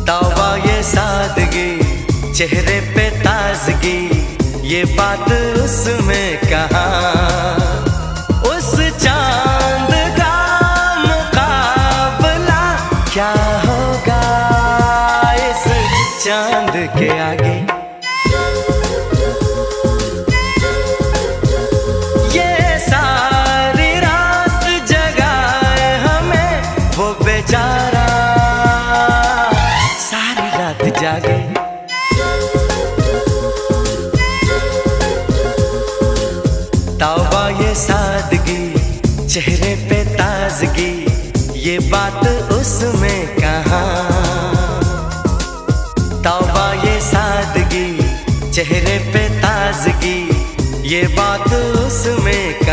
तौबा ये सादगी, चेहरे पे ताजगी, ये बात उसमें कहाँ। उस चांद का मुकाबला क्या होगा इस चांद के आगे। ये सारी रात जगाए हमें वो बेचारा, सारी रात जागे। तौबा ये सादगी, चेहरे पे ताजगी, ये बात उसमें कहाँ। तौबा ये सादगी, चेहरे पे ताजगी, ये बात उसमें